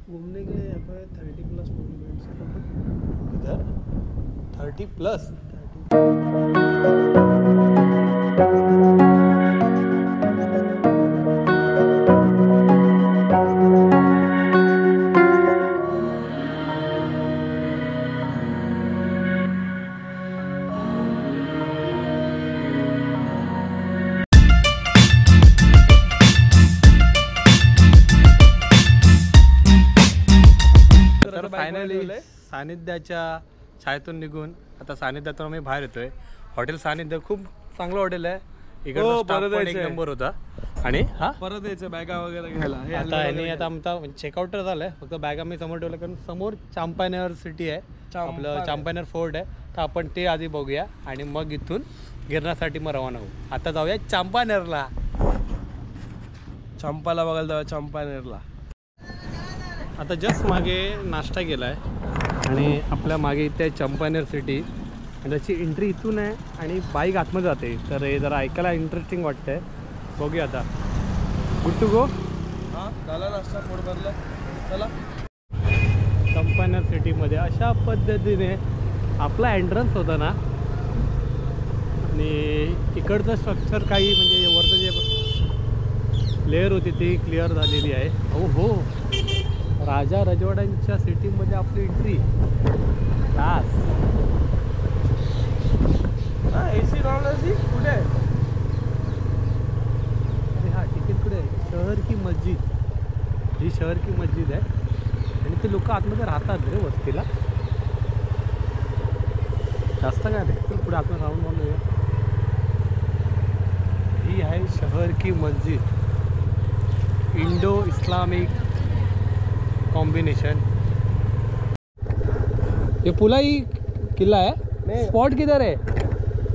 घूमने के लिए यहाँ पर 30+ मॉन्यूमेंट्स इधर 30+। तर फायनली सानिध्याच्या छायेतून निघून आता सानिध्यातून आम्ही बाहेर येतोय। हॉटेल सानिध्य खूप चांगलं हॉटेल आहे, इकडे परत एक नंबर होता आणि हा परत यायचं बॅगा वगैरे घ्यायला। आता आमचा चेकआउट तर झालंय, फक्त बॅगा मी समोर ठेवलं कारण समोर चांपानेर सिटी आहे, आपलं चांपानेर फोर्ट आहे, तर आपण ते आधी बघूया आणि मग इथून गिरणासाठी मग रवाना होऊ। आता जाऊया चांपानेरला, चंपाला बघायला जाऊया चांपानेरला। आता जस्ट मागे नाश्ता केला आहे आणि आपल्या मागे इथे चांपानेर सिटी आणि त्याची एंट्री इथून आहे आणि बाईक आतमध्ये जाते, तर हे जरा ऐकायला इंटरेस्टिंग वाटतंय। बघूया आता। Good to go? हां झाला नाश्ता, पोट भरलं, चला। चांपानेर सिटीमध्ये अशा पद्धतीने आपला एंट्रन्स होता ना आणि इकडचं स्ट्रक्चर काही म्हणजे वरचं जे लेअर होती ती क्लिअर झालेली आहे। हो राजा रजवाड्यांच्या सिटीमध्ये आपली entry class. AC non AC कुठे आहे? अरे हा तिकीट कुठे आहे? शहर की मस्जिद, ही शहर की मस्जिद आहे आणि ते लोक आतमध्ये राहतात रे वस्तीला, जास्त काय नाही, तर पुढे आतमध्ये राहून बनवूया। ही आहे शहर की मस्जिद, इंडो इस्लामिक कॉम्बिनेशन। ये पुला ही किला है, स्पॉट किधर है?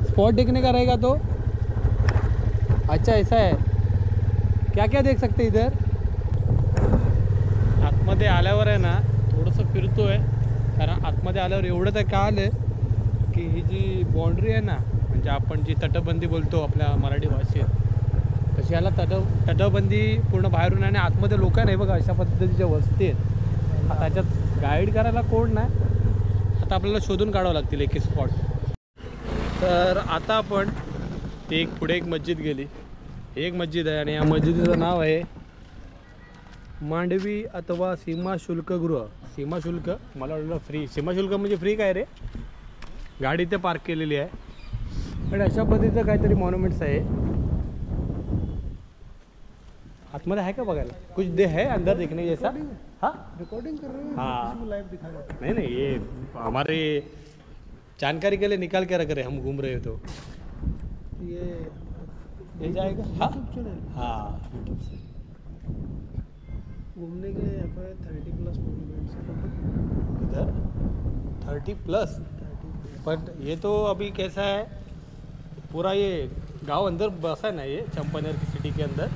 स्पॉट देखने का रहेगा तो अच्छा ऐसा है। क्या क्या देख सकते इधर? आतमध्ये आल्यावर आहे ना थोडंसं फिरतोय, कारण आतमध्ये आल्यावर एवढं तर कळालं की ही जी बाउंड्री आहे ना, म्हणजे आपण जी तटबंदी बोलतो आपल्या मराठी भाषेत, तशी याला तटबंदी पूर्ण बाहेरून आणि आतमध्ये लोक नाही बघा, अशा पद्धतीच्या वस्ती आहेत। त्याच्यात गाईड करायला कोण नाही, आता आपल्याला शोधून काढावं लागतील एक स्पॉट। तर आता आपण ते पुढे एक मस्जिद गेली, एक मस्जिद आहे आणि या मस्जिदीचं नाव आहे मांडवी अथवा सीमाशुल्कगृह। सीमाशुल्क मला वाटलं फ्री, सीमाशुल्क म्हणजे फ्री काय रे, गाडी ते पार्क केलेली आहे आणि अशा पद्धतीचं काहीतरी मॉन्युमेंट्स आहे। आतमध्ये आहे का बघायला? कुछ दे है अंदर देखने जैसा? हाँ रिकॉर्डिंग कर रहे हैं? हाँ लाइव दिखा रहे हैं? नहीं ये हमारे जानकारी के लिए निकाल के रख रहे, हम घूम रहे हो तो ये जाएगा। हाँ हाँ घूमने के लिए यहाँ पर 30+ मॉन्यूमेंट्स इधर 30+। बट ये तो अभी कैसा है, पूरा ये गांव अंदर बसा है ना ये चांपानेर की सिटी के अंदर।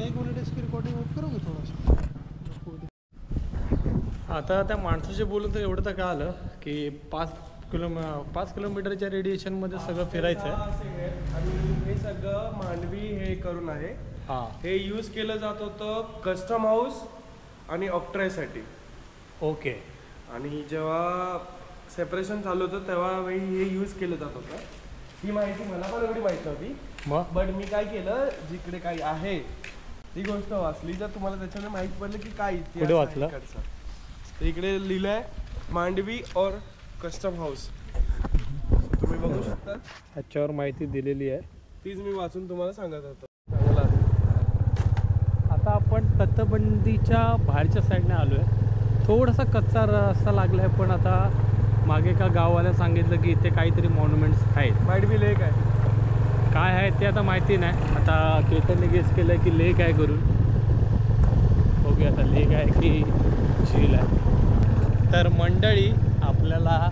1 मिनिट इसकी रिकॉर्डिंग ऑफ करोगे थोड़ा सा? आता त्या माणसाशी बोलून तर एवढं तर काय आलं की 5 किलोमीटरच्या रेडिएशनमध्ये सगळं फिरायचं आहे आणि हे सगळं मांडवी हे करून आहे। हां हे यूज केलं जात होतं कस्टम हाऊस आणि ऑक्ट्रायसाठी। ओके। आणि जेव्हा सेपरेशन चालू होतं तेव्हा हे यूज केलं जात होतं। ही माहिती मला पण एवढी माहिती नव्हती, मग बट मी काय केलं, जिकडे काही आहे ती गोष्ट वाचली, जर तुम्हाला त्याच्यामध्ये माहित पडलं की काय कुठे वाचलं? तर इकडे लिहिलंय मांडवी और कस्टम हाऊस, तुम्ही बघू शकता। ह्याच्यावर माहिती दिलेली आहे, तीच मी वाचून तुम्हाला सांगत होतो। आता आपण तटबंदीच्या बाहेरच्या साईडने आलो आहे, थोडासा कच्चा रस्ता लागला आहे, पण आता मागे का गाववाल्या सांगितलं की इथे काहीतरी मॉन्युमेंट्स आहेत। मांडवी लेक आहे, काय आहे ते आता माहिती नाही, आता केतनने गेस केलं की लेक आहे करून, बघूया आता लेक आहे की झील आहे। तर मंडळी आपल्याला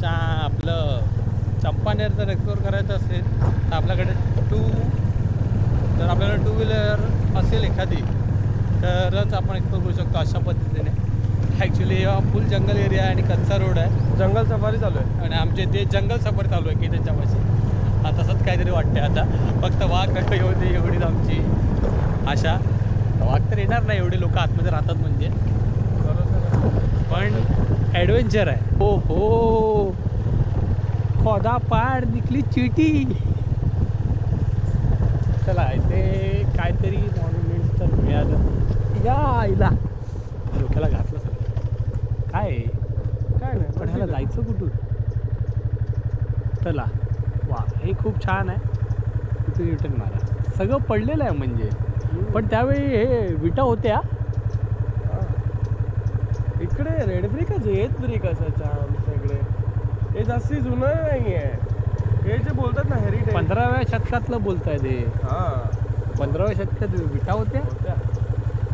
आपलं चांपानेर जर एक्सप्लोर करायचं असेल तर आपल्याकडे जर आपल्याला 2 व्हीलर असेल एखादी तरच आपण एक्सप्लोर करू शकतो अशा पद्धतीने। ॲक्च्युली हा फुल जंगल एरिया आहे आणि कच्चा रोड आहे, जंगल सफारी चालू आहे आणि आमचे ते जंगल सफारी चालू आहे की त्याच्यापाशी आता तसंच काहीतरी वाटते। आता फक्त वाघ नका येऊ दे एवढीच आमची आशा, वाघ तर येणार नाही, एवढे लोक आतमध्ये राहतात म्हणजे, पण ॲडव्हेंचर आहे. हो हो, खोदा पाड निकली चिटी. चला इथे काहीतरी मॉन्युमेंट तर मिळालं. या आईला डोक्याला घातलं सगळं. काय आहे? काय नाही पण ह्याला जायचं कुठून? चला वा, हे खूप छान आहे. तिथे रिटर्न मारा. सगळं पडलेलं आहे म्हणजे, पण त्यावेळी हे विटा होत्या. इकडे रेड ब्रिकच आहेत, ब्रिक असायच्या आमच्या इकडे. हे जास्ती जुनं नाही आहे. हे जे बोलतात ना हेरिटेज, 15व्या शतकातलं बोलताय ते. हा 15व्या शतकात विटा होत्या. होत्या.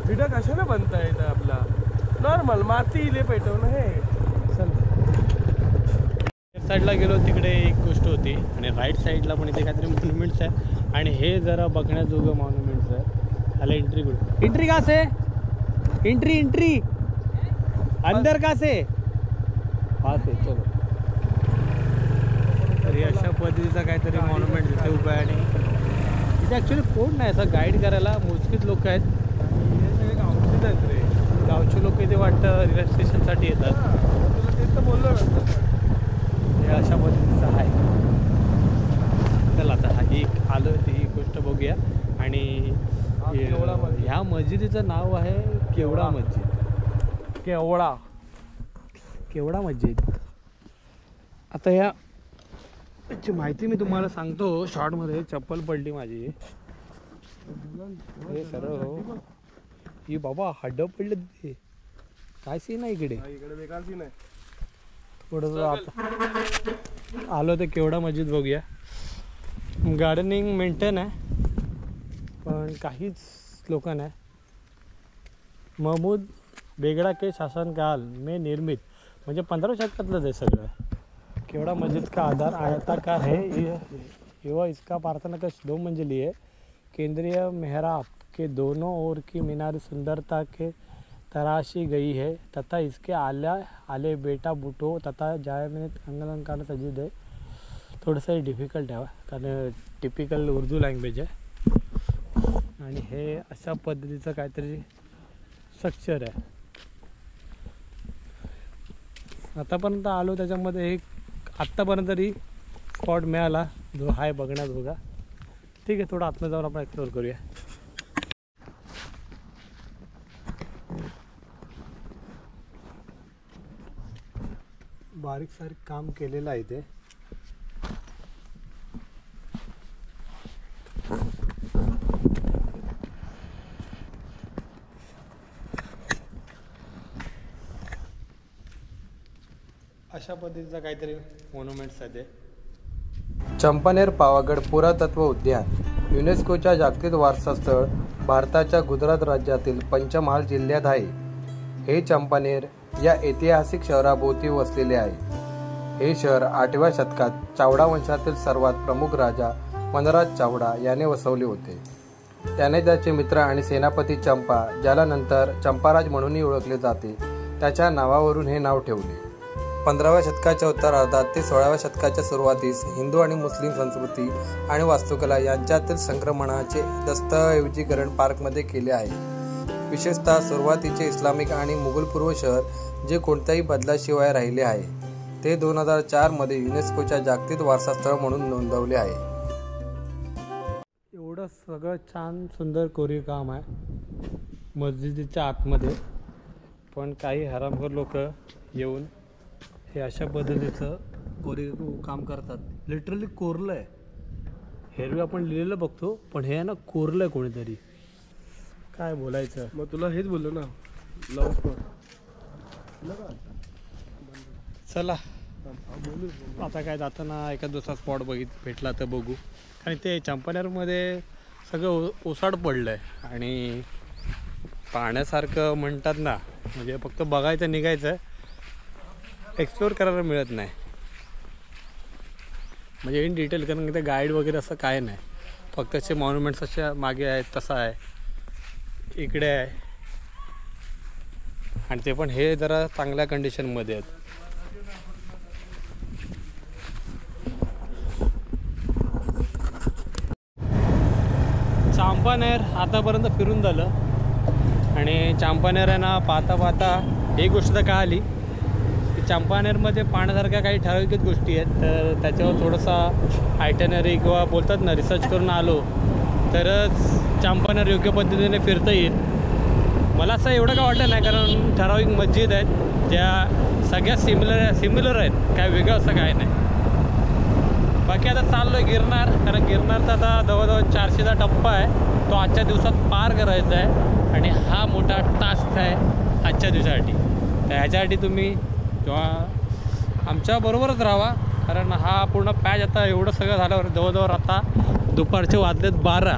विटा कशाला बनता येतं आपला नॉर्मल माती इले पेटवणं हे. चल लेफ्ट साईडला गेलो तिकडे एक गोष्ट होती, आणि राईट साईडला पण इथे काहीतरी मॉन्युमेंट्स आहे. आणि हे जरा बघण्याजोगं मॉन्युमेंट्स आहे. ह्याला एंट्री कुठे? एंट्री का से? एंट्री अंदर का से? हा से चलो. तर हे अशा पद्धतीचा काहीतरी मॉन्युमेंट इथे उभं आहे. आणि इथे ॲक्च्युली कोण नाही असं गाईड करायला, मोजकीच लोक आहेत. हे सगळे गावचेच आहेत रे. गावचे लोक इथे वाटतं रिलॅक्सेशनसाठी येतात. तुला तेच तर बोललो नंतर. हे अशा पद्धतीचं आहे. चला आता हा एक आलो ती गोष्ट बघूया. आणि केवढा मस्जिद. ह्या मस्जिदीचं नाव आहे केवढा मस्जिद. केवढा मस्जिद. आता याची माहिती मी तुम्हाला सांगतो शॉर्टमध्ये. चप्पल पडली माझी. हे सर्व ही बाबा हड्ड पडले तिथे. काय सीन आहे इकडे? इकडे बेकार सीन आहे. थोडंसं आता आलो ते केवढा मस्जिद बघूया. गार्डनिंग मेंटेन आहे, पण काहीच लोक नाही. महमूद बेगडा के शासनकाल में निर्मित, म्हणजे 15व्या शतकातलंच आहे सगळं. केवड़ा मस्जिद का आधार आयताकार है एवं इसका प्रार्थना कक्ष 2 मंजिली है. केंद्रीय मेहराब के दोनों ओर की मीनार सुंदरता के तराशी गई है तथा इसके आले बेटा बुटो तथा जाय में अंगलंकार सजिद है. थोडंसं डिफिकल्ट आहे कारण टिपिकल उर्दू लँग्वेज आहे. आणि हे अशा पद्धतीचं काहीतरी स्ट्रक्चर आहे. आतापर्यंत आलो त्याच्यामध्ये एक आत्तापर्यंत तरी स्पॉट मिळाला जो आहे बघण्यात बघा. ठीक आहे, थोडं आतमध्ये जाऊन आपण एक्सप्लोर करूया. बारीक सारीक काम केलेलं आहे ते. अशा पद्धतीचा काहीतरी मॉन्युमेंट्स आहे ते. चंपानेर पावागड पुरातत्व उद्यान युनेस्कोच्या जागतिक वारसा स्थळ भारताच्या गुजरात राज्यातील पंचमहाल जिल्ह्यात आहे. हे चंपानेर या ऐतिहासिक शहराभोवती वसलेले आहे. हे शहर 8व्या शतकात चावडा वंशातील सर्वात प्रमुख राजा वनराज चावडा याने वसवले होते. त्याने त्याचे मित्र आणि सेनापती चंपा, ज्याला नंतर चंपाराज म्हणूनही ओळखले जाते, त्याच्या नावावरून हे नाव ठेवले. 15व्या शतकाच्या उत्तरार्धात ते 16व्या शतकाच्या सुरुवातीस हिंदू आणि मुस्लिम संस्कृती आणि वास्तुकला यांच्यातील संक्रमणाचे दस्तऐवजीकरण पार्कमध्ये केले आहे. विशेषतः सुरुवातीचे इस्लामिक आणि मुघलपूर्व शहर जे कोणत्याही बदलाशिवाय राहिले आहे, ते 2004 मध्ये युनेस्कोच्या जागतिक वारसा स्थळ म्हणून नोंदवले आहे. एवढं सगळं छान सुंदर कोरीव काम आहे मस्जिदीच्या आतमध्ये, पण काही हरामखोर लोक येऊन हे अशा पद्धतीचं कोरीव काम करतात. लिटरली कोरलं आहे. हेरवी आपण लिहिलेलं बघतो, पण हे आहे ना कोरलं आहे कोणीतरी. काय बोलायचं. मग तुला हेच बोललो ना, लव स्पॉट. चला आता काय जाताना एका दुसरा स्पॉट भेटला तर बघू. कारण ते चंपानेरमध्ये सगळं ओसाड पडलं आहे आणि पाहण्यासारखं म्हणतात ना, म्हणजे फक्त बघायचं निघायचं आहे, एक्सप्लोर करायला मिळत नाही म्हणजे इन डिटेल. कारण ते गाईड वगैरे असं काय नाही, फक्त असे मॉन्युमेंट्स अशा मागे आहेत, तसं आहे इकडे आहे. आणि ते पण हे जरा चांगल्या कंडिशनमध्ये आहेत. चांपानेर आतापर्यंत फिरून झालं आणि चांपानेर आहे ना पाहता पाहता एक गोष्ट तर का आली की चंपानेरमध्ये पाहण्यासारख्या काही ठराविकच गोष्टी आहेत, तर त्याच्यावर थोडंसा आयटनरी किंवा बोलतात ना रिसर्च करून आलो तरच चंपानेर योग्य पद्धतीने फिरता येईल. मला असं एवढं काय वाटलं नाही, कारण ठराविक मस्जिद आहेत ज्या सगळ्या सिमिलर आहेत, काय वेगळं असं काय नाही. बाकी आता चाललो आहे गिरनार, कारण गिरनारचा आता जवळजवळ 400चा टप्पा आहे, तो आजच्या दिवसात पार करायचा आहे आणि हा मोठा टास्क आहे आजच्या दिवसासाठी. तर ह्याच्यासाठी तुम्ही किंवा आमच्याबरोबरच राहावा, कारण हा पूर्ण पॅच आता एवढं सगळं झाल्यावर जवळजवळ आता दुपारचे वाजलेत 12.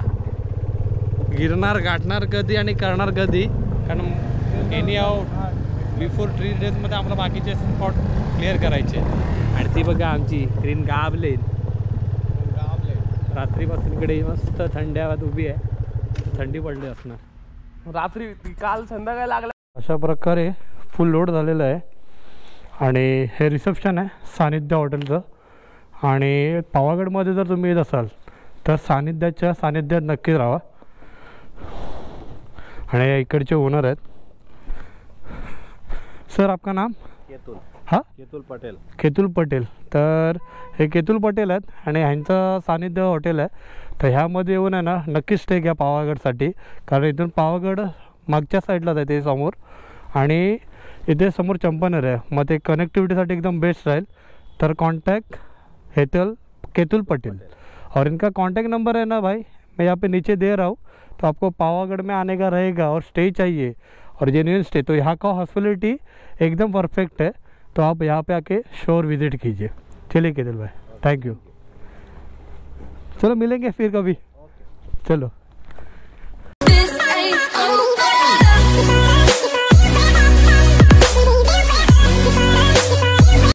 गिरनार गाठणार कधी आणि करणार कधी, कारण एनी बिफोर 3 डेजमध्ये आम्हाला बाकीचे स्पॉट क्लिअर करायचे. आणि ती बघा आमची ग्रीन गाबले रात्रीपासून इकडे मस्त थंडी हवेत उभी आहे, थंडी पडली असणार. रात्री काल संध्याकाळी लागला. अशा प्रकारे फुल लोड झालेलं आहे आणि हे रिसेप्शन आहे सानिध्य हॉटेलचं. आणि पावागडमध्ये जर तुम्ही येत असाल तर सानिध्याच्या सानिध्यात नक्कीच राहा. आणि इकडचे ओनर आहेत. सर आपका नाम? केतुल. हाँ, केतुल पटेल. केतुल पटेल. तर हे केतुल पटेल आहेत आणि ह्यांचं सानिध्य हॉटेल आहे. तर ह्यामध्ये येऊन आहे ना नक्की स्टे घ्या पावागडसाठी, कारण इथून पावागड मागच्या साईडलाच आहे ते समोर आणि इथे समोर चंपानेर आहे. मग ते कनेक्टिविटीसाठी एकदम बेस्ट राहील. तर कॉन्टैक्ट केतुल पटेल और इनका कॉन्टैक्ट नंबर है ना भाई, मैं यहाँ पे नीचे दे रहा हूँ. तो आपको पावागढ़ में आने का रहेगा और स्टे चाहिए और जेन्युइन स्टे, तो यहाँ का हॉस्पिटलिटी एकदम परफेक्ट है. तो आप यहाँ पे आके श्योर विजिट कीजिए. चलिए केतुल भाई, थैंक यू. चलो मिलेंगे फिर कभी. चलो. This ain't over.